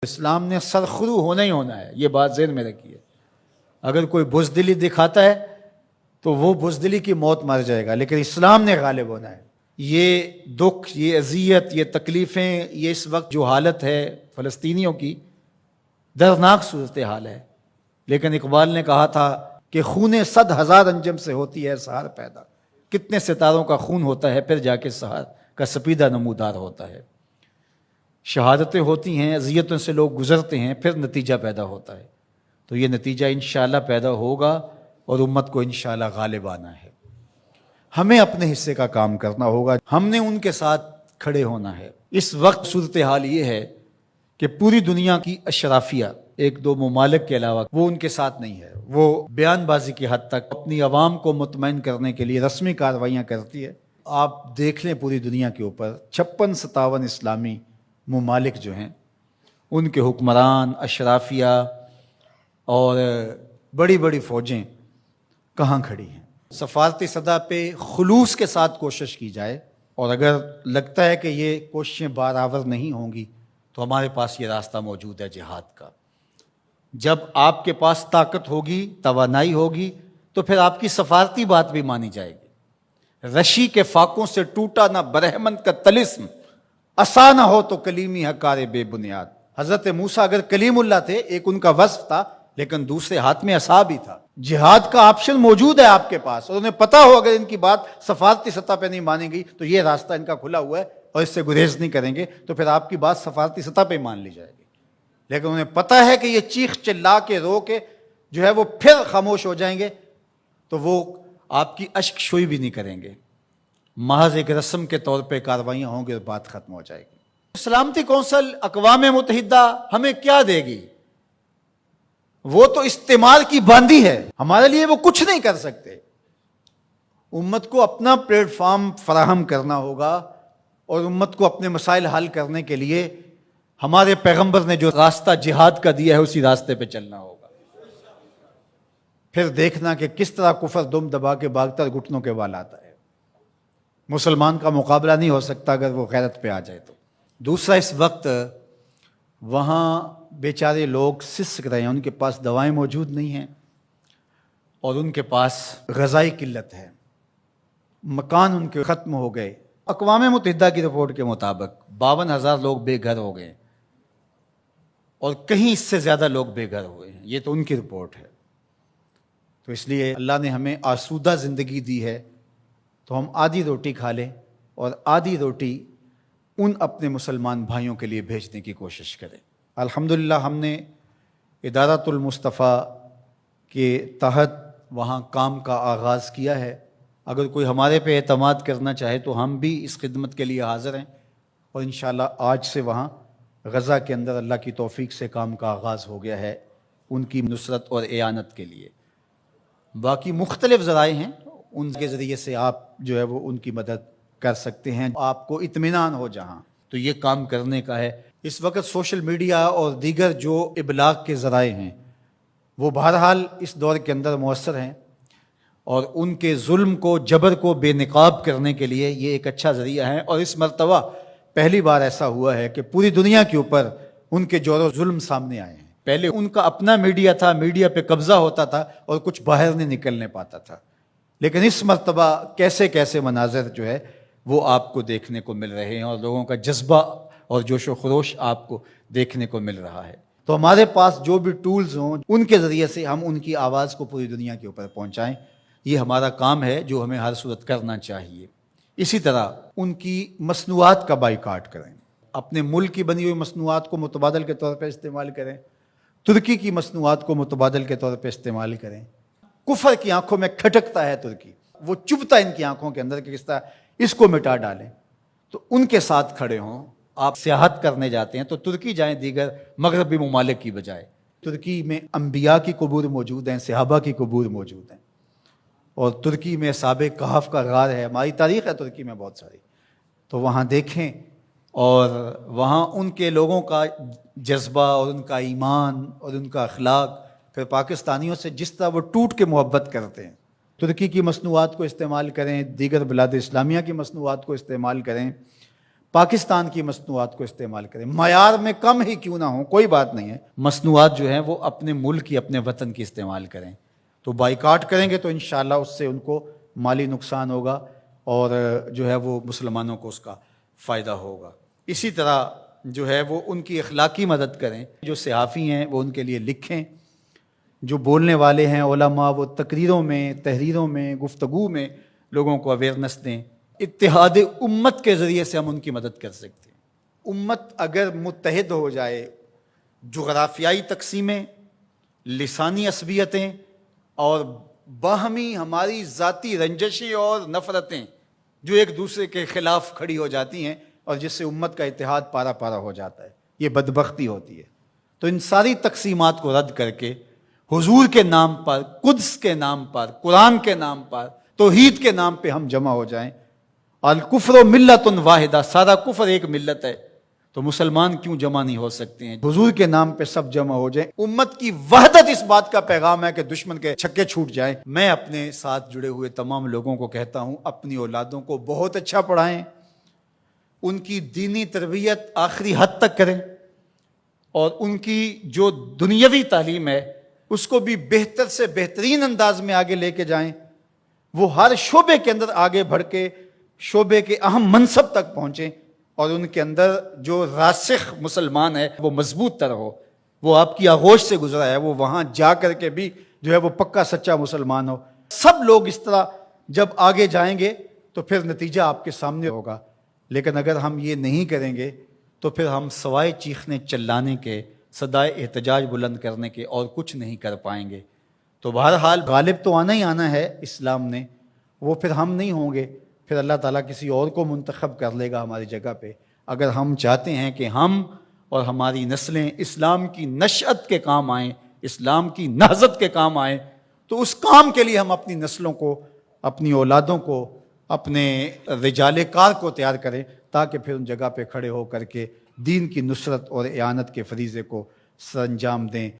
اسلام نے سرخرو ہونا ہی ہونا ہے، یہ بات ذہن میں رکھیے۔ اگر کوئی بزدلی دکھاتا ہے تو وہ بزدلی کی موت مر جائے گا، لیکن اسلام نے غالب ہونا ہے۔ یہ دکھ، یہ اذیت، یہ تکلیفیں، یہ اس وقت جو حالت ہے فلسطینیوں کی، دردناک صورتحال ہے، لیکن اقبال نے کہا تھا کہ خون 100,000 انجم سے ہوتی ہے سحر پیدا۔ کتنے ستاروں کا خون ہوتا ہے، پھر جا کے سحر کا سپیدہ نمودار ہوتا ہے۔ شہادتیں ہوتی ہیں، اذیتوں سے لوگ گزرتے ہیں، پھر نتیجہ پیدا ہوتا ہے۔ تو یہ نتیجہ انشاءاللہ پیدا ہوگا اور امت کو انشاءاللہ غالب آنا ہے۔ ہمیں اپنے حصے کا کام کرنا ہوگا، ہم نے ان کے ساتھ کھڑے ہونا ہے۔ اس وقت صورتحال یہ ہے کہ پوری دنیا کی اشرافیہ، ایک دو ممالک کے علاوہ، وہ ان کے ساتھ نہیں ہے۔ وہ بیان بازی کی حد تک اپنی عوام کو مطمئن کرنے کے لیے رسمی کارروائیاں کرتی ہے۔ آپ دیکھ لیں پوری دنیا کے اوپر 56-57 اسلامی ممالک جو ہیں، ان کے حکمران، اشرافیہ اور بڑی بڑی فوجیں کہاں کھڑی ہیں۔ سفارتی سطح پہ خلوص کے ساتھ کوشش کی جائے، اور اگر لگتا ہے کہ یہ کوششیں بارآور نہیں ہوں گی تو ہمارے پاس یہ راستہ موجود ہے جہاد کا۔ جب آپ کے پاس طاقت ہوگی، توانائی ہوگی، تو پھر آپ کی سفارتی بات بھی مانی جائے گی۔ رشی کے فاقوں سے ٹوٹا نہ برہمن کا طلسم، عصا نہ ہو تو کلیمی حکار بے بنیاد۔ حضرت موسیٰ اگر کلیم اللہ تھے، ایک ان کا وصف تھا، لیکن دوسرے ہاتھ میں عصا بھی تھا۔ جہاد کا آپشن موجود ہے آپ کے پاس، اور انہیں پتا ہو اگر ان کی بات سفارتی سطح پہ نہیں مانے گی تو یہ راستہ ان کا کھلا ہوا ہے اور اس سے گریز نہیں کریں گے، تو پھر آپ کی بات سفارتی سطح پہ مان لی جائے گی۔ لیکن انہیں پتا ہے کہ یہ چیخ چلا کے رو کے جو ہے وہ پھر خاموش ہو جائیں گے، تو وہ آپ کی اشک شوئی بھی نہیں کریں گے، محض ایک رسم کے طور پہ کاروائیاں ہوں گی اور بات ختم ہو جائے گی۔ سلامتی کونسل اقوام متحدہ ہمیں کیا دے گی؟ وہ تو استعمار کی باندھی ہے، ہمارے لیے وہ کچھ نہیں کر سکتے۔ امت کو اپنا پلیٹ فارم فراہم کرنا ہوگا، اور امت کو اپنے مسائل حل کرنے کے لیے ہمارے پیغمبر نے جو راستہ جہاد کا دیا ہے اسی راستے پہ چلنا ہوگا۔ پھر دیکھنا کہ کس طرح کفر دم دبا کے بھاگتا اور گھٹنوں کے بال آتا ہے۔ مسلمان کا مقابلہ نہیں ہو سکتا اگر وہ غیرت پہ آ جائے تو۔ دوسرا، اس وقت وہاں بیچارے لوگ سسک رہے ہیں، ان کے پاس دوائیں موجود نہیں ہیں، اور ان کے پاس غذائی قلت ہے، مکان ان کے ختم ہو گئے۔ اقوام متحدہ کی رپورٹ کے مطابق 52,000 لوگ بے گھر ہو گئے، اور کہیں اس سے زیادہ لوگ بے گھر ہوئے ہیں، یہ تو ان کی رپورٹ ہے۔ تو اس لیے اللہ نے ہمیں آسودہ زندگی دی ہے، تو ہم آدھی روٹی کھا لیں اور آدھی روٹی ان اپنے مسلمان بھائیوں کے لیے بھیجنے کی کوشش کریں۔ الحمدللہ ہم نے ادارۃ المصطفیٰ کے تحت وہاں کام کا آغاز کیا ہے۔ اگر کوئی ہمارے پہ اعتماد کرنا چاہے تو ہم بھی اس خدمت کے لیے حاضر ہیں، اور انشاءاللہ آج سے وہاں غزہ کے اندر اللہ کی توفیق سے کام کا آغاز ہو گیا ہے ان کی نصرت اور اعانت کے لیے۔ باقی مختلف ذرائع ہیں، ان کے ذریعے سے آپ جو ہے وہ ان کی مدد کر سکتے ہیں۔ آپ کو اطمینان ہو جہاں، تو یہ کام کرنے کا ہے۔ اس وقت سوشل میڈیا اور دیگر جو ابلاغ کے ذرائع ہیں وہ بہرحال اس دور کے اندر مؤثر ہیں، اور ان کے ظلم کو، جبر کو بے نقاب کرنے کے لیے یہ ایک اچھا ذریعہ ہے۔ اور اس مرتبہ پہلی بار ایسا ہوا ہے کہ پوری دنیا کے اوپر ان کے جور و ظلم سامنے آئے ہیں۔ پہلے ان کا اپنا میڈیا تھا، میڈیا پہ قبضہ ہوتا تھا اور کچھ باہر نہیں نکلنے پاتا تھا، لیکن اس مرتبہ کیسے کیسے مناظر جو ہے وہ آپ کو دیکھنے کو مل رہے ہیں، اور لوگوں کا جذبہ اور جوش و خروش آپ کو دیکھنے کو مل رہا ہے۔ تو ہمارے پاس جو بھی ٹولز ہوں ان کے ذریعے سے ہم ان کی آواز کو پوری دنیا کے اوپر پہنچائیں، یہ ہمارا کام ہے جو ہمیں ہر صورت کرنا چاہیے۔ اسی طرح ان کی مصنوعات کا بائیکاٹ کریں، اپنے ملک کی بنی ہوئی مصنوعات کو متبادل کے طور پہ استعمال کریں، ترکی کی مصنوعات کو متبادل کے طور پہ استعمال کریں۔ کفر کی آنکھوں میں کھٹکتا ہے ترکی، وہ چبھتا ہے ان کی آنکھوں کے اندر کہ کس طرح اس کو مٹا ڈالیں، تو ان کے ساتھ کھڑے ہوں۔ آپ سیاحت کرنے جاتے ہیں تو ترکی جائیں دیگر مغربی ممالک کی بجائے۔ ترکی میں انبیاء کی قبور موجود ہیں، صحابہ کی قبور موجود ہیں، اور ترکی میں اصحاب کہف کا غار ہے، ہماری تاریخ ہے ترکی میں بہت ساری، تو وہاں دیکھیں، اور وہاں ان کے لوگوں کا جذبہ اور ان کا ایمان اور ان کا اخلاق پھر پاکستانیوں سے جس طرح وہ ٹوٹ کے محبت کرتے ہیں۔ ترکی کی مصنوعات کو استعمال کریں، دیگر بلاد اسلامیہ کی مصنوعات کو استعمال کریں، پاکستان کی مصنوعات کو استعمال کریں، معیار میں کم ہی کیوں نہ ہوں، کوئی بات نہیں ہے، مصنوعات جو ہیں وہ اپنے ملک کی، اپنے وطن کی استعمال کریں۔ تو بائیکاٹ کریں گے تو انشاءاللہ اس سے ان کو مالی نقصان ہوگا اور جو ہے وہ مسلمانوں کو اس کا فائدہ ہوگا۔ اسی طرح جو ہے وہ ان کی اخلاقی مدد کریں، جو صحافی ہیں وہ ان کے لیے لکھیں، جو بولنے والے ہیں علماء وہ تقریروں میں، تحریروں میں، گفتگو میں لوگوں کو اویئرنیس دیں۔ اتحاد امت کے ذریعے سے ہم ان کی مدد کر سکتے ہیں۔ امت اگر متحد ہو جائے، جغرافیائی تقسیمیں، لسانی عصبیتیں اور باہمی ہماری ذاتی رنجشیں اور نفرتیں جو ایک دوسرے کے خلاف کھڑی ہو جاتی ہیں اور جس سے امت کا اتحاد پارا پارا ہو جاتا ہے، یہ بدبختی ہوتی ہے۔ تو ان ساری تقسیمات کو رد کر کے حضور کے نام پر، قدس کے نام پر، قرآن کے نام پر، توحید کے نام پہ ہم جمع ہو جائیں۔ الکفر ملت واحدہ، سارا کفر ایک ملت ہے، تو مسلمان کیوں جمع نہیں ہو سکتے ہیں؟ حضور کے نام پہ سب جمع ہو جائیں۔ امت کی وحدت اس بات کا پیغام ہے کہ دشمن کے چھکے چھوٹ جائیں۔ میں اپنے ساتھ جڑے ہوئے تمام لوگوں کو کہتا ہوں، اپنی اولادوں کو بہت اچھا پڑھائیں، ان کی دینی تربیت آخری حد تک کریں، اور ان کی جو دنیاوی تعلیم ہے اس کو بھی بہتر سے بہترین انداز میں آگے لے کے جائیں۔ وہ ہر شعبے کے اندر آگے بڑھ کے شعبے کے اہم منصب تک پہنچیں، اور ان کے اندر جو راسخ مسلمان ہے وہ مضبوط تر ہو، وہ آپ کی آغوش سے گزرا ہے، وہ وہاں جا کر کے بھی جو ہے وہ پکا سچا مسلمان ہو۔ سب لوگ اس طرح جب آگے جائیں گے تو پھر نتیجہ آپ کے سامنے ہوگا۔ لیکن اگر ہم یہ نہیں کریں گے تو پھر ہم سوائے چیخنے چلانے کے، صدائے احتجاج بلند کرنے کے اور کچھ نہیں کر پائیں گے۔ تو بہرحال غالب تو آنا ہی آنا ہے اسلام نے، وہ پھر ہم نہیں ہوں گے، پھر اللہ تعالیٰ کسی اور کو منتخب کر لے گا ہماری جگہ پہ۔ اگر ہم چاہتے ہیں کہ ہم اور ہماری نسلیں اسلام کی نشأت کے کام آئیں، اسلام کی نہضت کے کام آئیں، تو اس کام کے لیے ہم اپنی نسلوں کو، اپنی اولادوں کو، اپنے رجال کار کو تیار کریں، تاکہ پھر ان جگہ پہ کھڑے ہو کر کے دین کی نصرت اور اعانت کے فریضے کو سر انجام دیں۔